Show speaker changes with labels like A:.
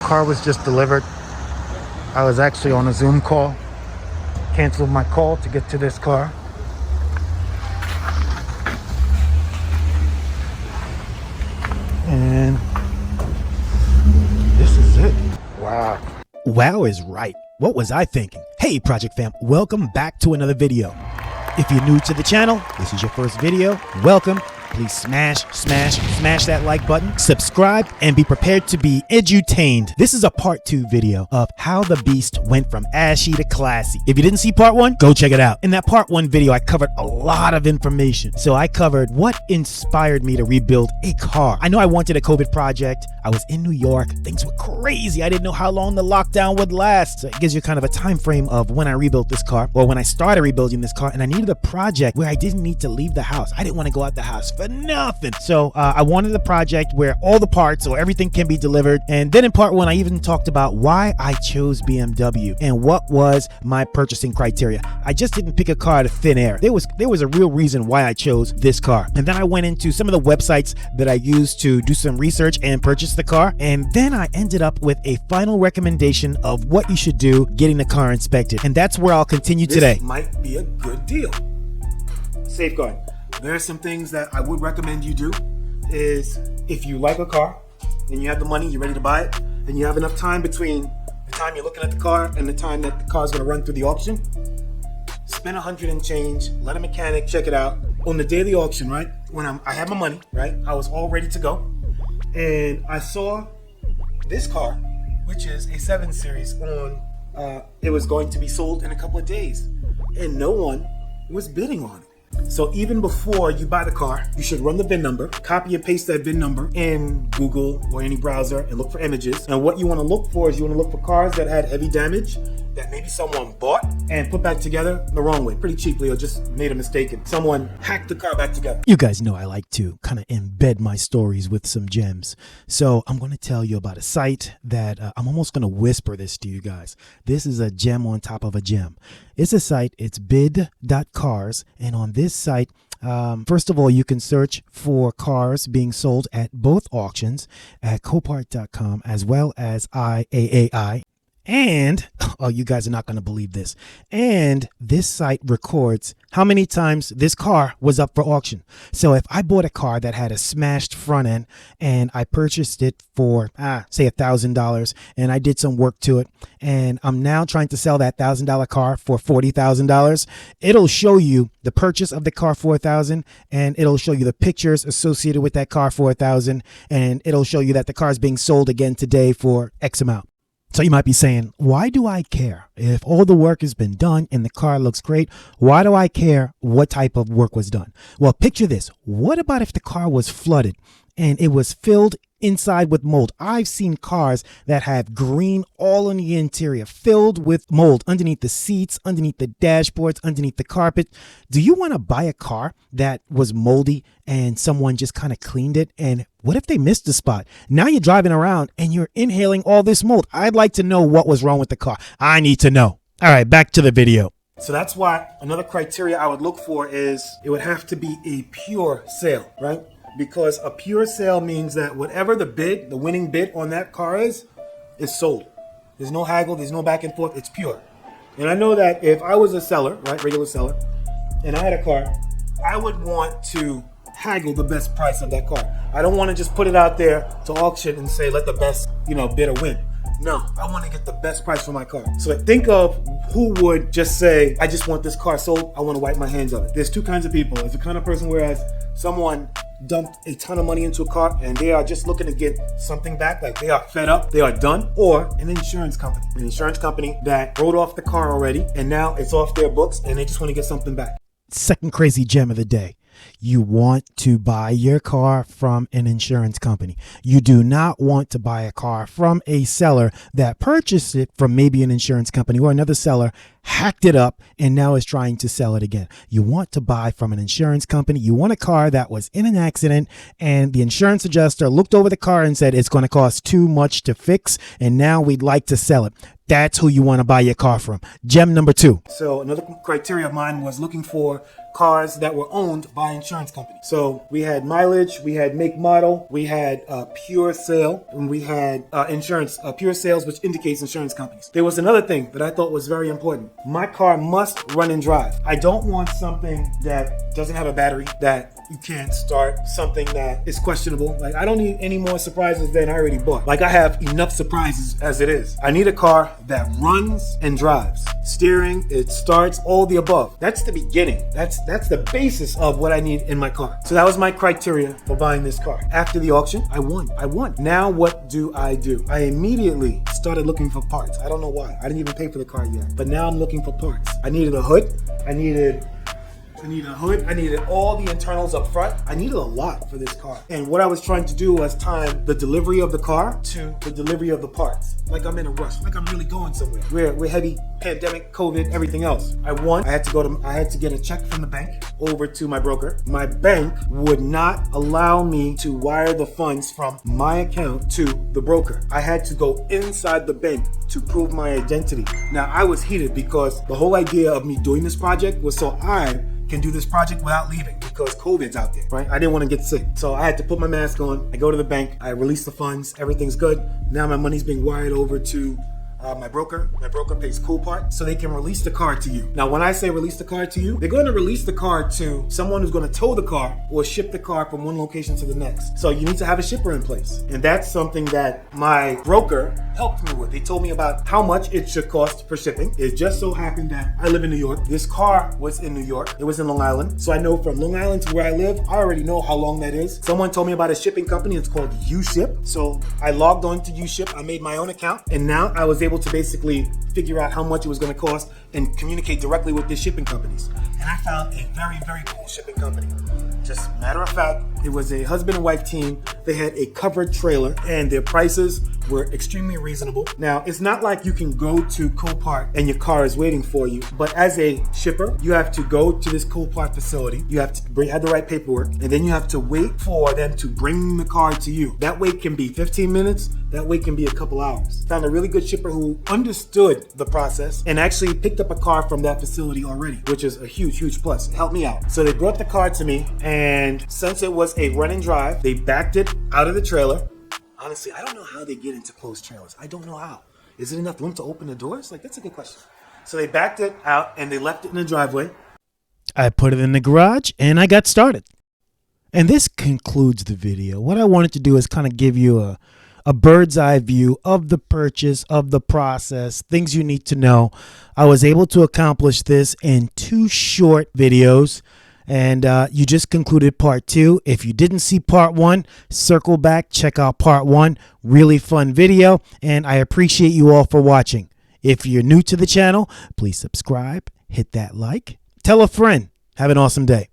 A: Car was just delivered. I was actually on a Zoom call. Canceled my call to get to this car. And this is it. Wow.
B: Wow is right. What was I thinking? Hey Project Fam, welcome back to another video. If you're new to the channel, this is your first video, welcome. Please smash that like button, subscribe, and be prepared to be edutained. This is a part 2 video of how the beast went from ashy to classy. If you didn't see part 1, go check it out. In that part 1 video, I covered a lot of information. So I covered what inspired me to rebuild a car. I know I wanted a COVID project. I was in New York. Things were crazy. I didn't know how long the lockdown would last. So it gives you kind of a time frame of when I rebuilt this car, or when I started rebuilding this car, and I needed a project where I didn't need to leave the house. I didn't want to go out the house for nothing. So I wanted a project where all the parts or everything can be delivered. And then in part 1, I even talked about why I chose BMW and what was my purchasing criteria. I just didn't pick a car out of thin air. There was a real reason why I chose this car. And then I went into some of the websites that I used to do some research and purchase the car. And then I ended up with a final recommendation of what you should do getting the car inspected. And that's where I'll continue today.
A: This might be a good deal. Safeguard. There are some things that I would recommend you do is if you like a car and you have the money, you're ready to buy it, and you have enough time between the time you're looking at the car and the time that the car is going to run through the auction, spend $100 and change, let a mechanic check it out. On the day of the auction, right, when I had my money, right, I was all ready to go, and I saw this car, which is a 7 Series on, it was going to be sold in a couple of days, and no one was bidding on it. So even before you buy the car, you should run the VIN number, copy and paste that VIN number in Google or any browser and look for images. And what you want to look for is you want to look for cars that had heavy damage that maybe someone bought and put back together the wrong way, pretty cheaply, or just made a mistake and someone hacked the car back together.
B: You guys know I like to kind of embed my stories with some gems. So I'm going to tell you about a site that I'm almost going to whisper this to you guys. This is a gem on top of a gem. It's a site, it's bid.cars, and on this site, first of all, you can search for cars being sold at both auctions at Copart.com as well as IAAI. And, oh, you guys are not going to believe this. And this site records how many times this car was up for auction. So if I bought a car that had a smashed front end and I purchased it for, say $1,000, and I did some work to it, and I'm now trying to sell that $1,000 car for $40,000, it'll show you the purchase of the car for $1,000, and it'll show you the pictures associated with that car for $1,000, and it'll show you that the car is being sold again today for X amount. So you might be saying, why do I care? If all the work has been done and the car looks great, why do I care what type of work was done? Well, picture this. What about if the car was flooded and it was filled inside with mold? I've seen cars that have green all on the interior, filled with mold underneath the seats, underneath the dashboards, underneath the carpet. Do you want to buy a car that was moldy and someone just kind of cleaned it? And what if they missed the spot? Now you're driving around and you're inhaling all this mold. I'd like to know what was wrong with the car. I need to know. All right, back to the video.
A: So that's why another criteria I would look for is it would have to be a pure sale, right? Because a pure sale means that whatever the winning bid on that car is sold. There's no haggle, there's no back and forth, it's pure. And I know that if I was a seller, right, regular seller, and I had a car, I would want to haggle the best price of that car. I don't want to just put it out there to auction and say, let the best, bidder win. No, I want to get the best price for my car. So think of who would just say, I just want this car sold, I want to wipe my hands of it. There's two kinds of people. There's the kind of person whereas someone dumped a ton of money into a car and they are just looking to get something back, like they are fed up, they are done, or an insurance company that wrote off the car already and now it's off their books and they just want to get something back.
B: Second crazy gem of the day. You want to buy your car from an insurance company. You do not want to buy a car from a seller that purchased it from maybe an insurance company or another seller hacked it up, and now is trying to sell it again. You want to buy from an insurance company. You want a car that was in an accident, and the insurance adjuster looked over the car and said it's going to cost too much to fix, and now we'd like to sell it. That's who you want to buy your car from. Gem number 2.
A: So another criteria of mine was looking for cars that were owned by insurance companies. So we had mileage, we had make model, we had pure sale, and we had insurance, pure sales, which indicates insurance companies. There was another thing that I thought was very important. My car must run and drive. I don't want something that doesn't have a battery, that you can't start, something that is questionable. Like, I don't need any more surprises than I already bought. Like, I have enough surprises as it is. I need a car that runs and drives. Steering, it starts, all the above. That's the beginning. That's the basis of what I need in my car. So that was my criteria for buying this car. After the auction, I won. Now what do? I immediately started looking for parts. I don't know why. I didn't even pay for the car yet. But now I'm looking for parts. I needed a hood. I needed all the internals up front. I needed a lot for this car. And what I was trying to do was time the delivery of the car to the delivery of the parts. Like I'm in a rush, like I'm really going somewhere. We're heavy pandemic, COVID, everything else. I had to get a check from the bank over to my broker. My bank would not allow me to wire the funds from my account to the broker. I had to go inside the bank to prove my identity. Now I was heated because the whole idea of me doing this project was so I can do this project without leaving because COVID's out there, right? I didn't want to get sick. So I had to put my mask on. I go to the bank. I release the funds. Everything's good. Now my money's being wired over to my broker. My broker pays Copart so they can release the car to you. Now, when I say release the car to you, they're going to release the car to someone who's going to tow the car or ship the car from one location to the next. So you need to have a shipper in place. And that's something that my broker helped me with. They told me about how much it should cost for shipping. It just so happened that I live in New York. This car was in New York. It was in Long Island. So I know from Long Island to where I live, I already know how long that is. Someone told me about a shipping company. It's called UShip. So I logged on to UShip. I made my own account. And now I was able to basically figure out how much it was going to cost and communicate directly with the shipping companies. And I found a very, very cool shipping company. Just matter of fact, it was a husband and wife team. They had a covered trailer and their prices were extremely reasonable. Now, it's not like you can go to Copart and your car is waiting for you, but as a shipper, you have to go to this Copart facility. You have to have the right paperwork, and then you have to wait for them to bring the car to you. That wait can be 15 minutes. That wait can be a couple hours. Found a really good shipper who understood the process and actually picked up a car from that facility already, which is a huge, huge plus. It helped me out. So they brought the car to me, and since it was a run and drive, they backed it out of the trailer. Honestly, I don't know how they get into closed trailers. I don't know how. Is it enough room to open the doors? Like, that's a good question. So they backed it out and they left it in the driveway.
B: I put it in the garage and I got started. And this concludes the video. What I wanted to do is kind of give you a bird's eye view of the purchase, of the process, things you need to know. I was able to accomplish this in 2 short videos. And you just concluded part 2. If you didn't see part 1, circle back, check out part 1. Really fun video, and I appreciate you all for watching. If you're new to the channel, please subscribe, hit that like, tell a friend. Have an awesome day.